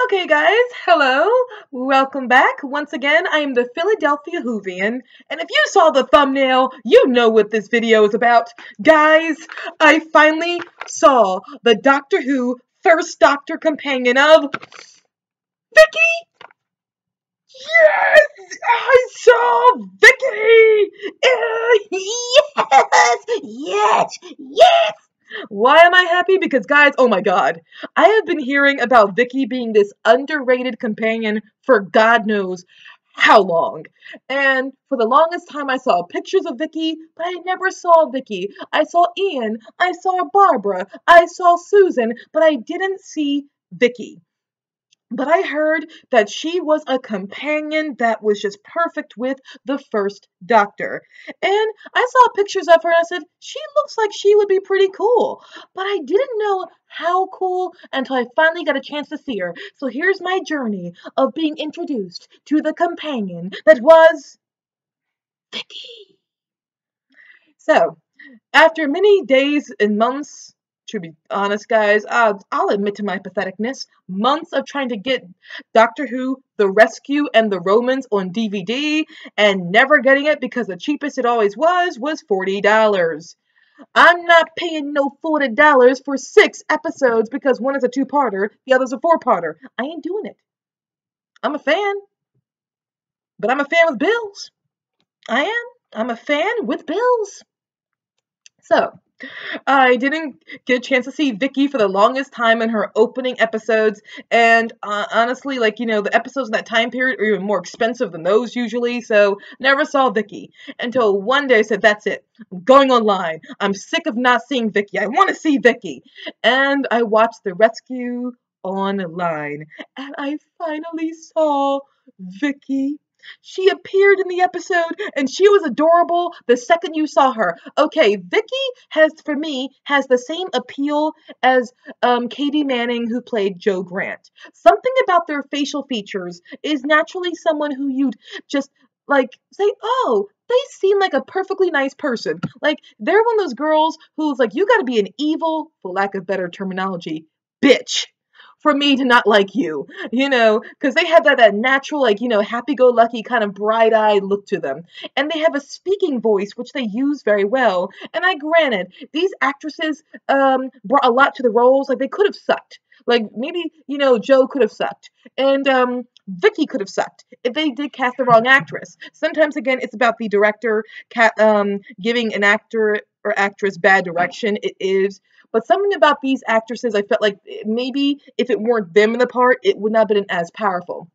Okay, guys, hello, welcome back. Once again, I am the Philadelphia Whovian, and if you saw the thumbnail, you know what this video is about. Guys, I finally saw the Doctor Who First Doctor companion of Vicki! Yes! I saw Vicki! Yes! Yes! Yes! Why am I happy? Because guys, oh my god, I have been hearing about Vicki being this underrated companion for God knows how long. And for the longest time I saw pictures of Vicki, but I never saw Vicki. I saw Ian, I saw Barbara, I saw Susan, but I didn't see Vicki. But I heard that she was a companion that was just perfect with the first Doctor. And I saw pictures of her and I said, she looks like she would be pretty cool. But I didn't know how cool until I finally got a chance to see her. So here's my journey of being introduced to the companion that was Vicky. So, after many days and months, to be honest, guys, I'll admit to my patheticness, months of trying to get Doctor Who, The Rescue, and The Romans on DVD, and never getting it because the cheapest it always was $40. I'm not paying no $40 for 6 episodes because one is a two-parter, the other's a four-parter. I ain't doing it. I'm a fan, but I'm a fan with bills. I am. I'm a fan with bills. So, I didn't get a chance to see Vicki for the longest time in her opening episodes, and honestly, the episodes in that time period are even more expensive than those usually, so never saw Vicki. Until one day I said, that's it, I'm going online. I'm sick of not seeing Vicki. I want to see Vicki. And I watched The Rescue online, and I finally saw Vicki. She appeared in the episode and she was adorable the second you saw her. Okay, Vicki for me, has the same appeal as Katie Manning, who played Jo Grant. Something about their facial features is naturally someone who you'd just say, oh, they seem like a perfectly nice person. Like they're one of those girls who's like, you gotta be an evil, for lack of better terminology, bitch for me to not like you, because they have that natural, happy-go-lucky kind of bright-eyed look to them. And they have a speaking voice, which they use very well. And granted, these actresses brought a lot to the roles. Like, they could have sucked. Like, maybe, Jo could have sucked. And Vicki could have sucked if they did cast the wrong actress. Sometimes, again, it's about the director giving an actor or actress bad direction. It is. But something about these actresses, I felt like maybe if it weren't them in the part, it would not have been as powerful.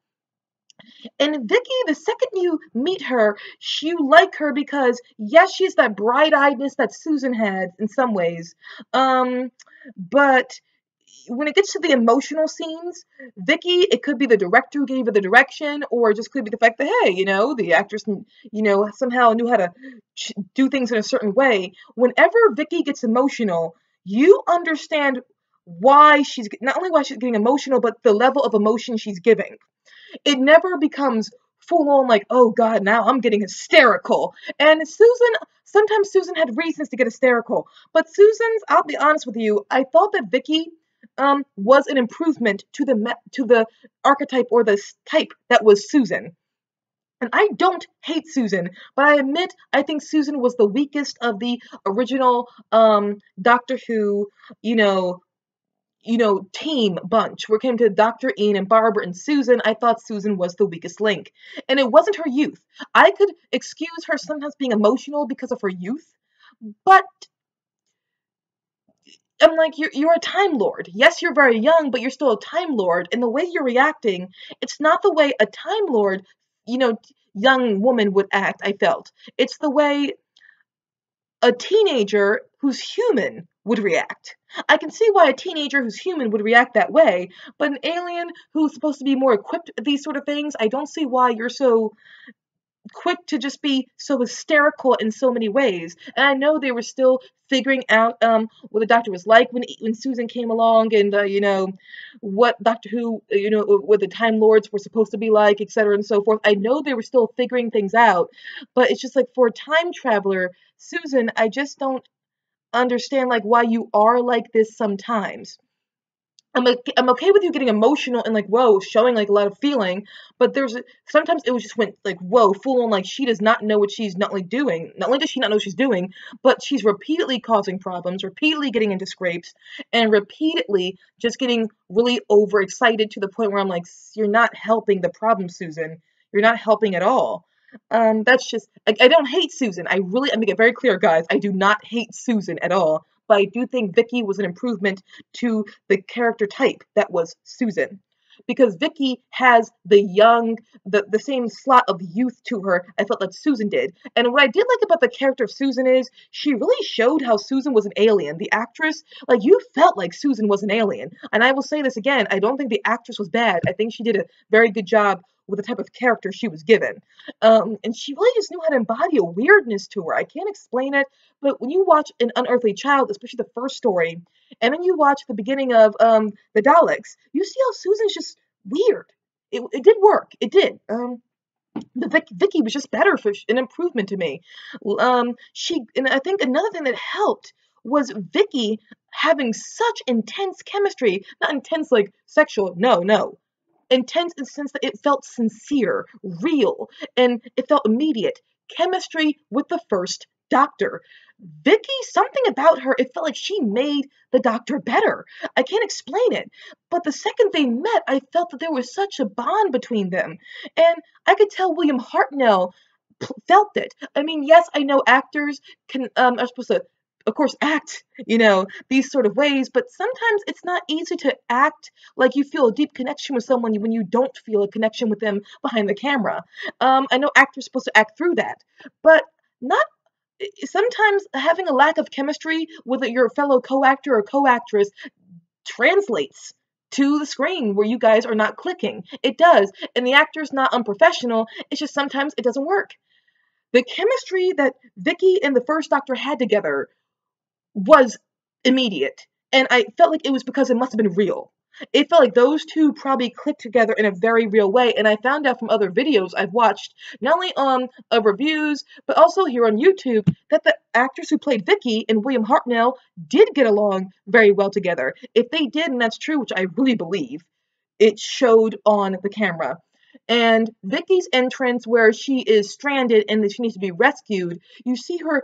And Vicki, the second you meet her, you like her because, yes, she's that bright-eyedness that Susan had in some ways. But when it gets to the emotional scenes, Vicki, it could be the director who gave her the direction, or it just could be the fact that, hey, the actress, somehow knew how to do things in a certain way. Whenever Vicki gets emotional, you understand not only why she's getting emotional, but the level of emotion she's giving. It never becomes full on like, oh God, now I'm getting hysterical. And sometimes Susan had reasons to get hysterical. But I'll be honest with you, I thought that Vicki was an improvement to the archetype or the type that was Susan. And I don't hate Susan, but I admit I think Susan was the weakest of the original Doctor Who, team bunch. Where it came to Dr. Ian and Barbara and Susan, I thought Susan was the weakest link. And it wasn't her youth. I could excuse her sometimes being emotional because of her youth, but I'm like, you're a Time Lord. Yes, you're very young, but you're still a Time Lord. And the way you're reacting, it's not the way a Time Lord, young woman would act, I felt. It's the way a teenager who's human would react. I can see why a teenager who's human would react that way, but an alien who's supposed to be more equipped at these sort of things, I don't see why you're so quick to just be so hysterical in so many ways. And I know they were still figuring out what the Doctor was like when Susan came along, and what Doctor Who, what the Time Lords were supposed to be like, etc. and so forth. I know they were still figuring things out, but it's just like for a time traveler, Susan, I just don't understand why you are like this sometimes. I'm okay with you getting emotional and like whoa, showing like a lot of feeling, but sometimes it was just went like whoa, full on like she does not know what she's not like doing. Not only does she not know what she's doing, but she's repeatedly causing problems, repeatedly getting into scrapes, and repeatedly just getting really overexcited to the point where I'm like, you're not helping the problem, Susan. You're not helping at all. That's just I don't hate Susan. I make it very clear, guys. I do not hate Susan at all. But I do think Vicki was an improvement to the character type that was Susan. Because Vicki has the same slot of youth to her, I felt like Susan did. And what I did like about the character of Susan is she really showed how Susan was an alien. The actress, like you felt like Susan was an alien. And I will say this again, I don't think the actress was bad. I think she did a very good job with the type of character she was given. And she really just knew how to embody a weirdness to her. I can't explain it, but when you watch An Unearthly Child, especially the first story, and then you watch the beginning of the Daleks, you see how Susan's just weird. It did work. It did. Vicky was just better for an improvement to me. And I think another thing that helped was Vicky having such intense chemistry, not intense like sexual, no, intense in the sense that it felt sincere, real, and it felt immediate. Chemistry with the first Doctor. Vicky, something about her, it felt like she made the Doctor better. I can't explain it. But the second they met, I felt that there was such a bond between them. And I could tell William Hartnell felt it. I mean, yes, I know actors are supposed to, of course, act, these sort of ways, but sometimes it's not easy to act like you feel a deep connection with someone when you don't feel a connection with them behind the camera. I know actors are supposed to act through that, but not sometimes having a lack of chemistry with your fellow co-actor or co-actress translates to the screen where you guys are not clicking. It does, and the actor's not unprofessional. It's just sometimes it doesn't work. The chemistry that Vicky and the first Doctor had together was immediate, and I felt like it was because it must have been real. It felt like those two probably clicked together in a very real way, and I found out from other videos I've watched, not only on reviews, but also here on YouTube, that the actors who played Vicky and William Hartnell did get along very well together. If they did, and that's true, which I really believe, it showed on the camera. And Vicky's entrance, where she is stranded and she needs to be rescued, you see her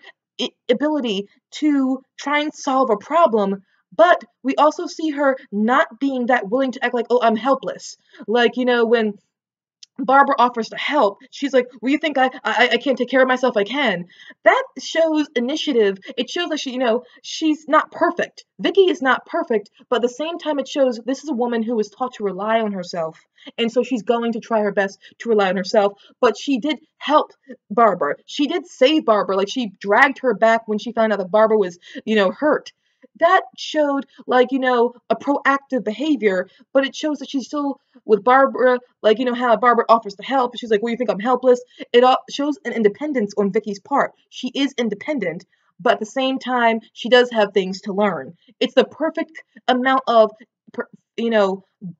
ability to try and solve a problem, but we also see her not being that willing to act like, oh, I'm helpless. Like, when Barbara offers to help, she's like, well, you think I can't take care of myself? I can. That shows initiative. It shows that she's not perfect. Vicky is not perfect, but at the same time, it shows this is a woman who was taught to rely on herself. And so she's going to try her best to rely on herself. But she did help Barbara. She did save Barbara. Like, she dragged her back when she found out that Barbara was, hurt. That showed, like, a proactive behavior, but it shows that she's still with Barbara, like, how Barbara offers to help. She's like, well, you think I'm helpless? It all shows an independence on Vicky's part. She is independent, but at the same time, she does have things to learn. It's the perfect amount of,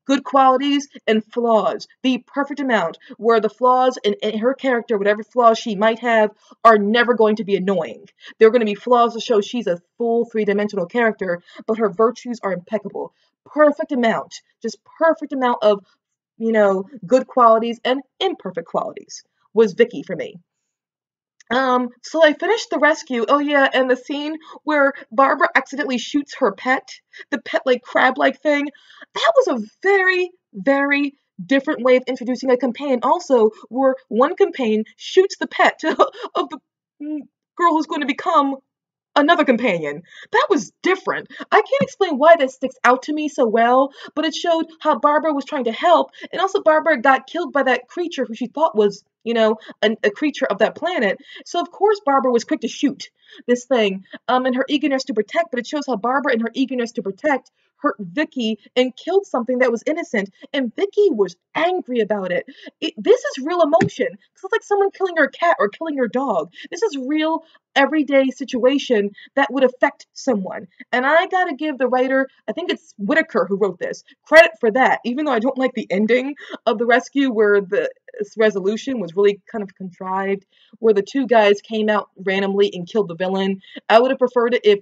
good qualities and flaws. The perfect amount where the flaws in her character, whatever flaws she might have, are never going to be annoying. They're going to be flaws to show she's a full three-dimensional character, but her virtues are impeccable. Perfect amount. Just perfect amount of, good qualities and imperfect qualities was Vicky for me. So I finished the rescue. Oh yeah, and the scene where Barbara accidentally shoots her pet, the pet like crab-like thing, that was a very, very different way of introducing a companion. Also, where one companion shoots the pet of the girl who's going to become another companion. That was different. I can't explain why that sticks out to me so well, but it showed how Barbara was trying to help, and also Barbara got killed by that creature who she thought was, a creature of that planet. So of course Barbara was quick to shoot this thing, in her eagerness to protect, but it shows how Barbara, in her eagerness to protect, hurt Vicky and killed something that was innocent, and Vicky was angry about it. This is real emotion. It's like someone killing your cat or killing your dog. This is real everyday situation that would affect someone. And I gotta give the writer, I think it's Whitaker who wrote this, credit for that, even though I don't like the ending of the rescue where resolution was really kind of contrived, where the two guys came out randomly and killed the villain. I would have preferred it if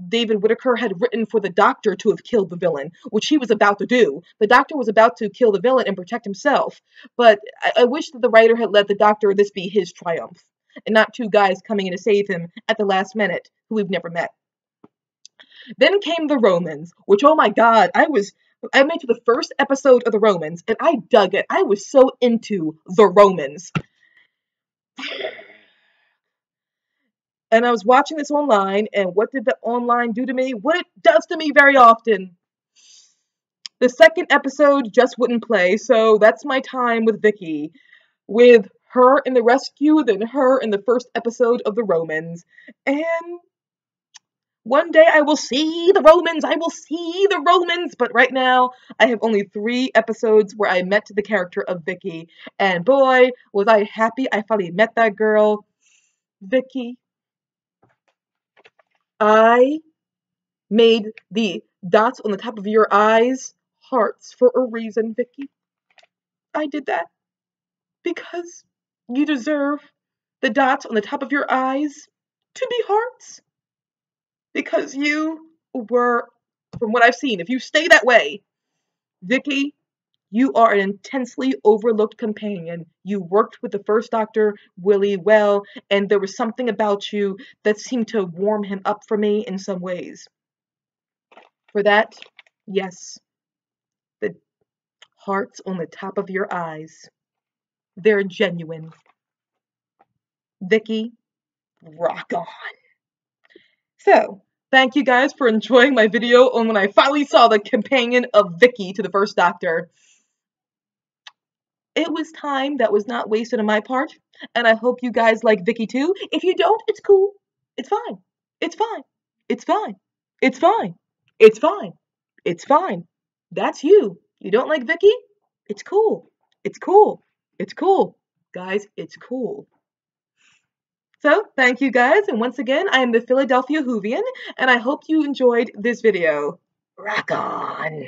David Whitaker had written for the Doctor to have killed the villain, which he was about to do. The Doctor was about to kill the villain and protect himself, but I wish that the writer had let the Doctor this be his triumph, and not two guys coming in to save him at the last minute who we've never met. Then came the Romans, which, oh my god, I made to the first episode of the Romans, and I dug it. I was so into the Romans. And I was watching this online, and what did the online do to me? What it does to me very often. The second episode just wouldn't play, so that's my time with Vicki. With her in the rescue, then her in the first episode of the Romans. And one day I will see the Romans, I will see the Romans, but right now I have only 3 episodes where I met the character of Vicki, and boy, was I happy I finally met that girl. Vicki, I made the dots on the top of your eyes hearts for a reason, Vicki. I did that because you deserve the dots on the top of your eyes to be hearts. Because you were, from what I've seen, if you stay that way, Vicki, you are an intensely overlooked companion. You worked with the first Doctor really well, and there was something about you that seemed to warm him up for me in some ways. For that, yes, the hearts on the top of your eyes, they're genuine. Vicki, rock on. So, thank you guys for enjoying my video on when I finally saw the companion of Vicki to the first Doctor. It was time that was not wasted on my part, and I hope you guys like Vicki too. If you don't, it's cool. It's fine. It's fine. It's fine. It's fine. It's fine. It's fine. That's you. You don't like Vicki? It's cool. It's cool. It's cool. Guys, it's cool. So, thank you guys, and once again, I am the Philadelphia Whovian, and I hope you enjoyed this video. Rock on!